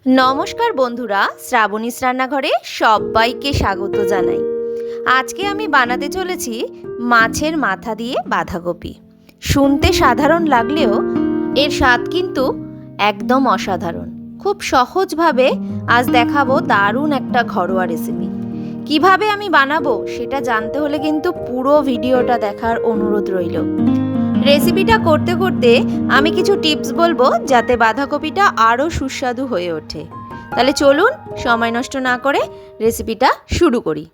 নমস্কার বন্ধুরা, শ্রাবণীস রান্নাঘরে সবাইকে স্বাগত জানাই। আজকে আমি বানাতে চলেছি মাছের মাথা দিয়ে বাঁধাকপি। শুনতে সাধারণ লাগলেও এর স্বাদ কিন্তু একদম অসাধারণ। খুব সহজভাবে আজ দেখাবো দারুণ একটা ঘরোয়া রেসিপি। কিভাবে আমি বানাবো সেটা জানতে হলে কিন্তু পুরো ভিডিওটা দেখার অনুরোধ রইল। রেসিপিটা করতে করতে আমি কিছু টিপস বলবো যাতে বাঁধাকপিটা আরও সুস্বাদু হয়ে ওঠে। তাহলে চলুন সময় নষ্ট না করে রেসিপিটা শুরু করি।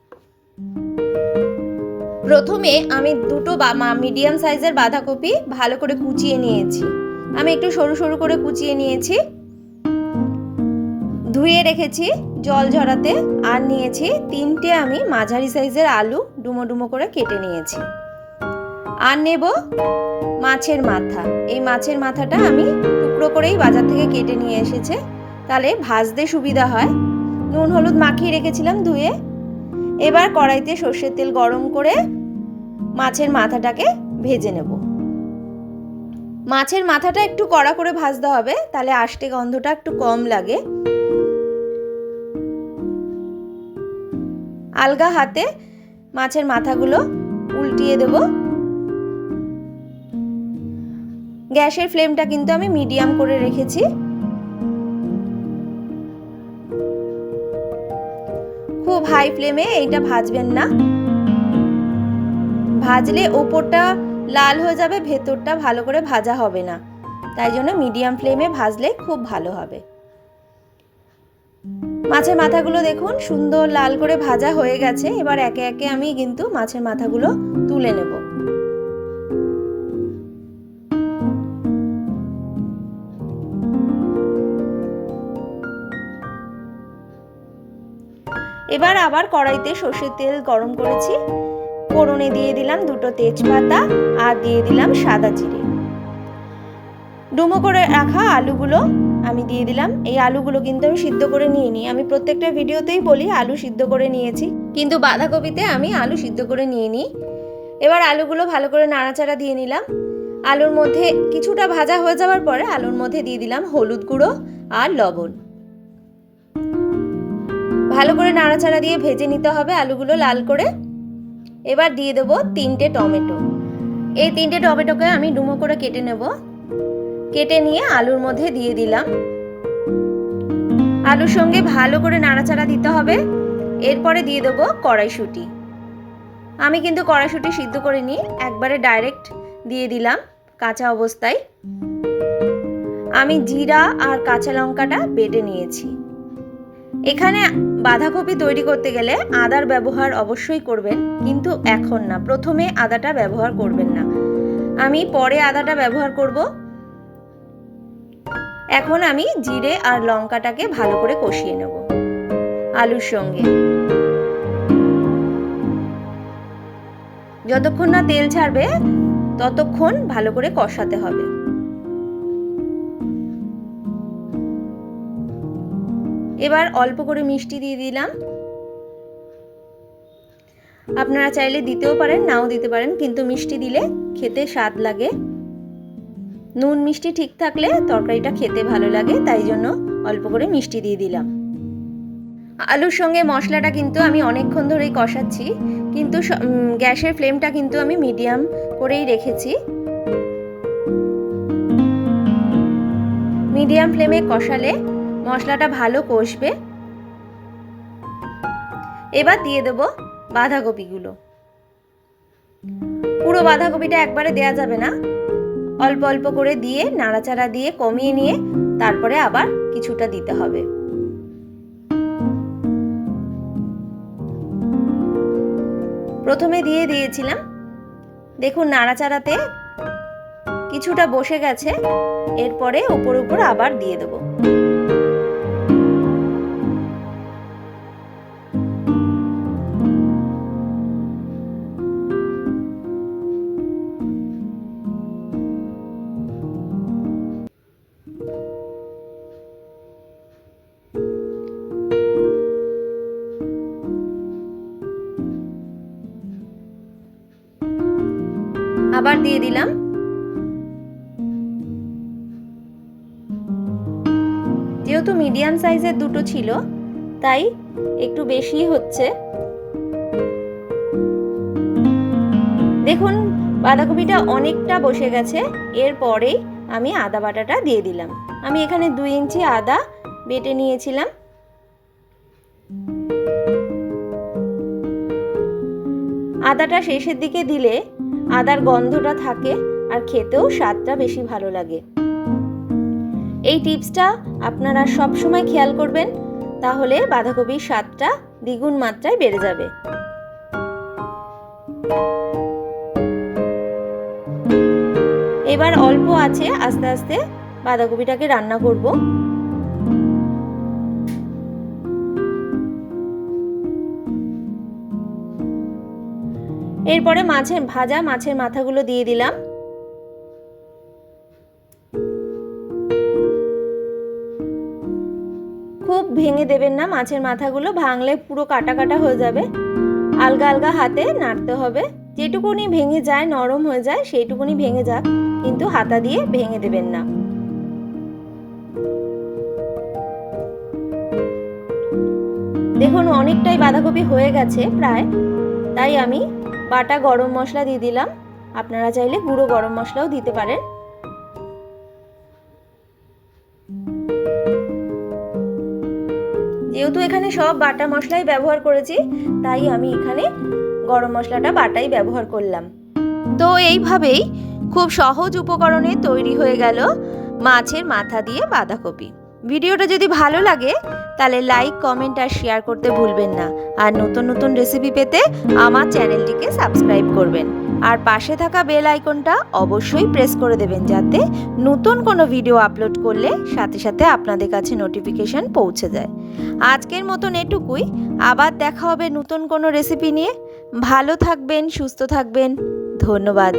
প্রথমে আমি দুটো মিডিয়াম সাইজের বাঁধাকপি ভালো করে কুচিয়ে নিয়েছি। আমি একটু সরু সরু করে কুচিয়ে নিয়েছি, ধুয়ে রেখেছি জল ঝরাতে। আর নিয়েছি তিনটে আমি মাঝারি সাইজের আলু ডুমো ডুমো করে কেটে নিয়েছি। আর নেব মাছের মাথা। এই মাছের মাথাটা আমি টুকরো করেই বাজার থেকে কেটে নিয়ে এসেছে, তাহলে ভাজতে সুবিধা হয়। নুন হলুদ মাখিয়ে রেখেছিলাম ধুয়ে। এবার কড়াইতে সর্ষের তেল গরম করে মাছের মাথাটাকে ভেজে নেব। মাছের মাথাটা একটু কড়া করে ভাজতে হবে, তাহলে আষ্টে গন্ধটা একটু কম লাগে। আলগা হাতে মাছের মাথাগুলো উল্টিয়ে দেব। গ্যাসের ফ্লেমটা কিন্তু আমি মিডিয়াম করে রেখেছি। খুব হাই ফ্লেমে এইটা ভাজবেন না, ভাজলে ওপরটা লাল হয়ে যাবে, ভেতরটা ভালো করে ভাজা হবে না। তাই জন্য মিডিয়াম ফ্লেমে ভাজলে খুব ভালো হবে। মাছের মাথাগুলো দেখুন সুন্দর লাল করে ভাজা হয়ে গেছে। এবার একে একে আমি কিন্তু মাছের মাথাগুলো তুলে নেব। এবার আবার কড়াইতে সর্ষের তেল গরম করেছি। ফোড়নে দিয়ে দিলাম দুটো তেজপাতা আর দিয়ে দিলাম সাদা জিরে। ডুমো করে রাখা আলুগুলো আমি দিয়ে দিলাম। এই আলুগুলো কিন্তু আমি সিদ্ধ করে নিয়ে নিই। আমি প্রত্যেকটা ভিডিওতেই বলি আলু সিদ্ধ করে নিয়েছি, কিন্তু বাঁধাকপিতে আমি আলু সিদ্ধ করে নিয়ে নিই। এবার আলুগুলো ভালো করে নাড়াচাড়া দিয়ে নিলাম। আলুর মধ্যে কিছুটা ভাজা হয়ে যাওয়ার পরে আলুর মধ্যে দিয়ে দিলাম হলুদ গুঁড়ো আর লবণ। ভালো করে নাড়াচাড়া দিয়ে ভেজে নিতে হবে আলুগুলো লাল করে। এবার দিয়ে দেবো তিনটে টমেটো। এই তিনটে টমেটোকে আমি ডুমো করে কেটে নেব। কেটে নিয়ে আলুর মধ্যে দিয়ে দিলাম। আলুর সঙ্গে ভালো করে নাড়াচাড়া দিতে হবে। এরপরে দিয়ে দেবো কড়াইশুঁটি। আমি কিন্তু কড়াইশুঁটি সিদ্ধ করে নিই, একবারে ডাইরেক্ট দিয়ে দিলাম কাঁচা অবস্থায়। আমি জিরা আর কাঁচা লঙ্কাটা বেটে নিয়েছি। এখানে বাঁধাকপি তৈরি করতে গেলে আদার ব্যবহার অবশ্যই করবেন, কিন্তু এখন না, প্রথমে আদাটা ব্যবহার করবেন না। আমি পরে আদাটা ব্যবহার করব। এখন আমি জিরে আর লঙ্কাটাকে ভালো করে কষিয়ে নেব আলুর সঙ্গে। যতক্ষণ না তেল ছাড়বে ততক্ষণ ভালো করে কষাতে হবে। এবার অল্প করে মিষ্টি দিয়ে দিলাম। আপনারা চাইলে দিতেও পারেন, নাও দিতে পারেন, কিন্তু মিষ্টি দিলে খেতে স্বাদ লাগে। নুন মিষ্টি ঠিক থাকলে তরকারিটা খেতে ভালো লাগে, তাই জন্য অল্প করে মিষ্টি দিয়ে দিলাম। আলুর সঙ্গে মশলাটা কিন্তু আমি অনেকক্ষণ ধরেই কষাচ্ছি, কিন্তু গ্যাসের ফ্লেমটা কিন্তু আমি মিডিয়াম করেই রেখেছি। মিডিয়াম ফ্লেমে কষালে মশলাটা ভালো কষবে। এবার দিয়ে দেব বাঁধাকপিগুলো। পুরো বাঁধাকপিটা একবারে দেয়া যাবে না, অল্প অল্প করে দিয়ে নাড়াচাড়া দিয়ে কমিয়ে নিয়ে তারপরে আবার কিছুটা দিতে হবে। প্রথমে দিয়ে দিয়েছিলাম, দেখুন নাড়াচাড়াতে কিছুটা বসে গেছে। এরপরে উপর উপর আবার দিয়ে দেব। আবার দিয়ে দিলাম। যেহেতু মিডিয়াম সাইজের দুটো ছিল, তাই একটু বেশি হচ্ছে। দেখুন বাঁধাকপিটা অনেকটা বসে গেছে। এরপরেই আমি আদা বাটাটা দিয়ে দিলাম। আমি এখানে 2 ইঞ্চি আদা বেটে নিয়েছিলাম। আদাটা শেষের দিকে দিলে আদার গন্ধটা থাকে আর খেতেও স্বাদটা বেশি ভালো লাগে। এই টিপসটা আপনারা সব সময় খেয়াল করবেন, তাহলে বাঁধাকপির স্বাদটা দ্বিগুণ মাত্রায় বেড়ে যাবে। এবার অল্প আছে আস্তে আস্তে বাঁধাকপিটাকে রান্না করব। এরপরে ভাজা মাছের মাথাগুলো দিয়ে দিলাম। খুব ভেঙে দেবেন না মাছের মাথাগুলো, ভাঙলে পুরো কাটা কাটা হয়ে যাবে। আলগা আলগা হাতে নাড়তে হবে, যেটুকুনি ভেঙে যায় নরম হয়ে যায় সেইটুকুনি ভেঙে যাক, কিন্তু হাতা দিয়ে ভেঙে দেবেন না। দেখুন অনেকটাই বাঁধাকপি হয়ে গেছে প্রায়, তাই আমি বাটা গরম মশলা দিয়ে দিলাম। আপনারা চাইলে গুঁড়ো গরম মশলাও দিতে পারেন। যেহেতু এখানে সব বাটা মশলাই ব্যবহার করেছি, তাই আমি এখানে গরম মশলাটা বাটাই ব্যবহার করলাম। তো এইভাবেই খুব সহজ উপকরণে তৈরি হয়ে গেল মাছের মাথা দিয়ে বাঁধাকপি। ভিডিওটা যদি ভালো লাগে তাহলে লাইক, কমেন্ট আর শেয়ার করতে ভুলবেন না। আর নতুন নতুন রেসিপি পেতে আমার চ্যানেলটিকে সাবস্ক্রাইব করবেন। আর পাশে থাকা বেল আইকনটা অবশ্যই প্রেস করে দেবেন, যাতে নতুন কোনো ভিডিও আপলোড করলে সাথে সাথে আপনাদের কাছে নোটিফিকেশন পৌঁছে যায়। আজকের মতন এটুকুই, আবার দেখা হবে নতুন কোনো রেসিপি নিয়ে। ভালো থাকবেন, সুস্থ থাকবেন, ধন্যবাদ।